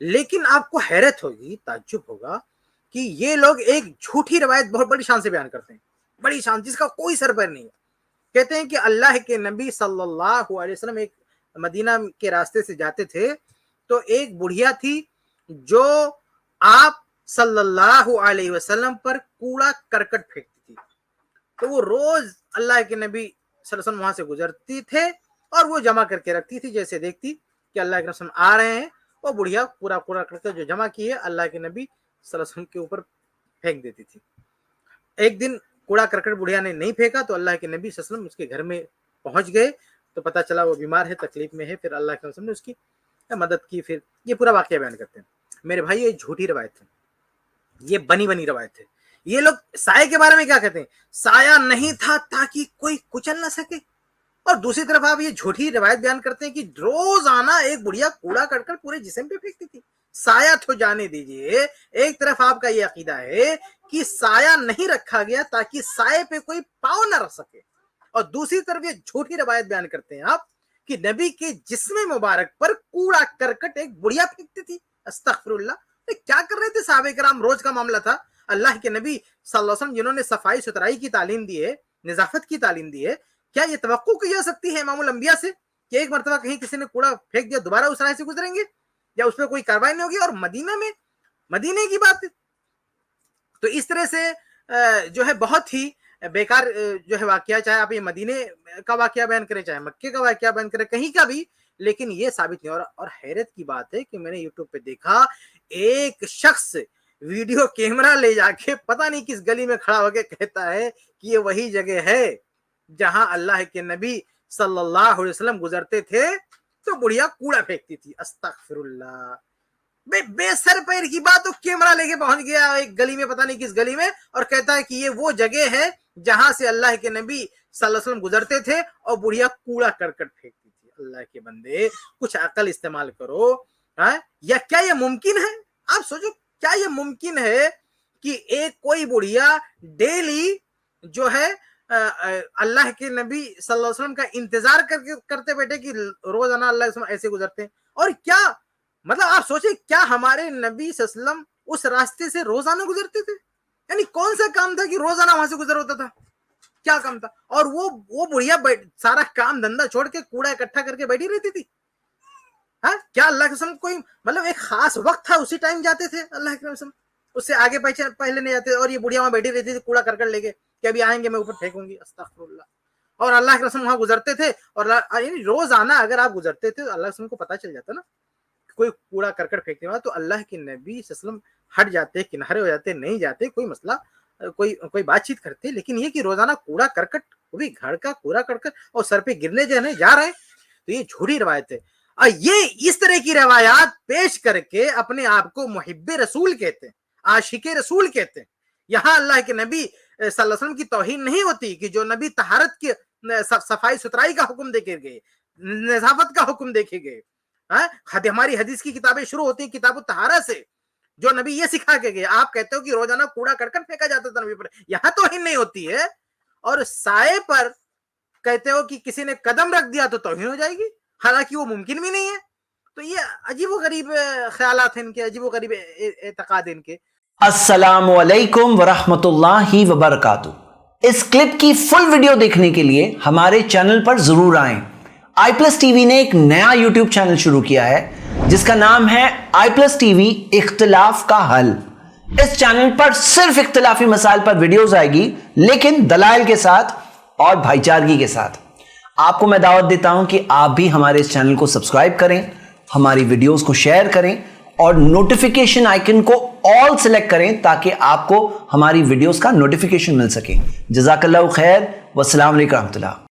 لیکن آپ کو حیرت ہوگی، تعجب ہوگا کہ یہ لوگ ایک جھوٹی روایت بہت بڑی شان سے بیان کرتے ہیں، بڑی شان جس کا کوئی سر پیر نہیں ہے۔ کہتے ہیں کہ اللہ کے نبی صلی اللہ علیہ وسلم ایک مدینہ کے راستے سے جاتے تھے تو ایک بڑھیا تھی جو آپ صلی اللہ علیہ وسلم پر کوڑا کرکٹ پھینکتی تھی، تو وہ روز اللہ کے نبی صلی اللہ علیہ وسلم وہاں سے گزرتی تھے اور وہ جمع کر کے رکھتی تھی، جیسے دیکھتی کہ اللہ کے رسول آ رہے ہیں وہ بڑھیا پورا کوڑا کرکٹ جو جمع کی ہے اللہ کے نبی صلی اللہ علیہ وسلم کے اوپر پھینک دیتی تھی۔ ایک دن کوڑا کرکٹ بڑھیا نے نہیں پھینکا تو اللہ کے نبی صلی اللہ علیہ وسلم اس کے گھر میں پہنچ گئے تو پتہ چلا وہ بیمار ہے، تکلیف میں ہے، پھر اللہ کے رسول نے اس کی مدد کی۔ پھر یہ پورا واقعہ بیان کرتے ہیں۔ میرے بھائی یہ جھوٹی روایت ہے، یہ بنی روایت ہے۔ یہ لوگ سائے کے بارے میں کیا کہتے ہیں؟ سایہ نہیں تھا تاکہ کوئی کچل نہ سکے، اور دوسری طرف آپ یہ جھوٹی روایت بیان کرتے ہیں کہ روزانہ ایک بڑھیا کوڑا کرکٹ پورے جسم پہ پھینکتی تھی۔ سایہ تو جانے دیجئے، ایک طرف آپ کا یہ عقیدہ ہے کہ سایہ نہیں رکھا گیا تاکہ سائے پہ کوئی پاؤں نہ رکھ سکے، اور دوسری طرف یہ جھوٹی روایت بیان کرتے ہیں آپ کہ نبی کے جسم مبارک پر کوڑا کرکٹ ایک بڑھیا پھینکتی تھی۔ استغفر اللہ، کیا کر رہے تھے صحابہ کرام؟ روز کا معاملہ تھا۔ اللہ کے نبی صلی اللہ علیہ وسلم جنہوں نے صفائی ستھرائی کی تعلیم دی ہے، نظافت کی تعلیم دی ہے، کیا یہ توقع کی جا سکتی ہے امام الانبیاء سے کہ ایک مرتبہ کہیں کسی نے کوڑا پھینک دیا دوبارہ اس راستے سے گزریں گے یا اس پہ کوئی کارروائی نہیں ہوگی؟ اور مدینے کی بات ہے۔ تو اس طرح سے جو ہے بہت ہی بیکار جو ہے واقعہ، چاہے آپ یہ مدینے کا واقعہ بیان کریں چاہے مکے کا واقعہ بیان کریں، کہیں کا بھی، لیکن یہ ثابت نہیں۔ اور حیرت کی بات ہے کہ میں نے یوٹیوب پہ دیکھا ایک شخص ویڈیو کیمرہ لے جا کے پتہ نہیں کس گلی میں کھڑا ہو کے کہتا ہے کہ یہ وہی جگہ ہے جہاں اللہ کے نبی صلی اللہ علیہ وسلم گزرتے تھے تو بڑھیا کوڑا پھینکتی تھی۔ استغفر اللہ، بے سر پیر کی بات، تو کیمرہ لے کے پہنچ گیا ایک گلی میں، پتہ نہیں کس گلی میں، اور کہتا ہے کہ یہ وہ جگہ ہے جہاں سے اللہ کے نبی صلی اللہ علیہ وسلم گزرتے تھے اور بڑھیا کوڑا کرکٹ پھینکتی تھی۔ اللہ کے بندے کچھ عقل استعمال کرو۔ یا کیا یہ ممکن ہے؟ آپ سوچو، کیا یہ ممکن ہے کہ ایک کوئی بڑھیا ڈیلی جو ہے اللہ کے نبی صلی اللہ علیہ وسلم کا انتظار کرتے بیٹھے کہ روزانہ اللہ علیہ وسلم ایسے گزرتے ہیں؟ اور کیا مطلب آپ سوچیں، کیا ہمارے نبی صلی اللہ علیہ وسلم اس راستے سے روزانہ گزرتے تھے؟ یعنی کون سا کام تھا کہ روزانہ وہاں سے گزر ہوتا تھا؟ کیا کام تھا؟ اور وہ بڑھیا سارا کام دھندا چھوڑ کے کوڑا اکٹھا کر کے بیٹھی رہتی تھی۔ کیا اللہ کے وسلم کوئی مطلب ایک خاص وقت تھا اسی ٹائم جاتے تھے اللہ کے وسلم؟ اس سے آگے پہلے نہیں جاتے، اور یہ بڑھیا وہاں بیٹھی رہتی تھی کوڑا کرکٹ لے کے کہ ابھی آئیں گے میں اوپر پھینکوں گی۔ استغفر اللہ۔ اور اللہ کے رسول وہاں گزرتے تھے، اور یعنی روزانہ اگر آپ گزرتے تھے تو اللہ کے رسول کو پتہ چل جاتا نا کوئی کوڑا کرکٹ پھینکنے والا، تو اللہ کے نبی صلی اللہ علیہ وسلم ہٹ جاتے، کنارے ہو جاتے، نہیں جاتے، کوئی مسئلہ کوئی بات چیت کرتے۔ لیکن یہ کہ روزانہ کوڑا کرکٹ، وہ بھی گھر کا کوڑا کرکٹ، اور سر پہ گرنے جا رہے ہیں، تو یہ جھوٹی روایت ہے۔ اور یہ اس طرح کی روایات پیش کر کے اپنے آپ کو محب رسول کہتے ہیں، عاشق رسول کہتے ہیں۔ یہاں اللہ کے نبی صلی اللہ علیہ وسلم کی توہین نہیں ہوتی کہ جو نبی طہارت کی صفائی ستھرائی کا حکم دے کے گئے، نظافت کا حکم دے کے گئے۔ ہماری حدیث کی کتابیں شروع ہوتی ہیں کتاب الطہارہ سے، جو نبی یہ سکھا کے گئے۔ آپ کہتے ہو کہ روزانہ کوڑا کرکٹ پھینکا جاتا تھا نبی پر، یہاں توہین نہیں ہوتی ہے۔ اور سائے پر کہتے ہو کہ کسی نے قدم رکھ دیا تو توہین ہو جائے گی، حالانکہ وہ ممکن بھی نہیں ہے۔ تو یہ عجیب و غریب خیالات ہیں ان کے، عجیب و غریب اعتقاد ان کے۔ السلام علیکم ورحمۃ اللہ وبرکاتہ۔ اس کلپ کی فل ویڈیو دیکھنے کے لیے ہمارے چینل پر ضرور آئیں۔ آئی پلس ٹی وی نے ایک نیا یوٹیوب چینل شروع کیا ہے جس کا نام ہے آئی پلس ٹی وی اختلاف کا حل۔ اس چینل پر صرف اختلافی مسائل پر ویڈیوز آئے گی، لیکن دلائل کے ساتھ اور بھائی چارگی کے ساتھ۔ آپ کو میں دعوت دیتا ہوں کہ آپ بھی ہمارے اس چینل کو سبسکرائب کریں، ہماری ویڈیوز کو شیئر کریں، اور نوٹیفیکیشن آئیکن کو آل سلیکٹ کریں تاکہ آپ کو ہماری ویڈیوز کا نوٹیفیکیشن مل سکے۔ جزاک اللہ خیر، والسلام علیکم ورحمۃ اللہ۔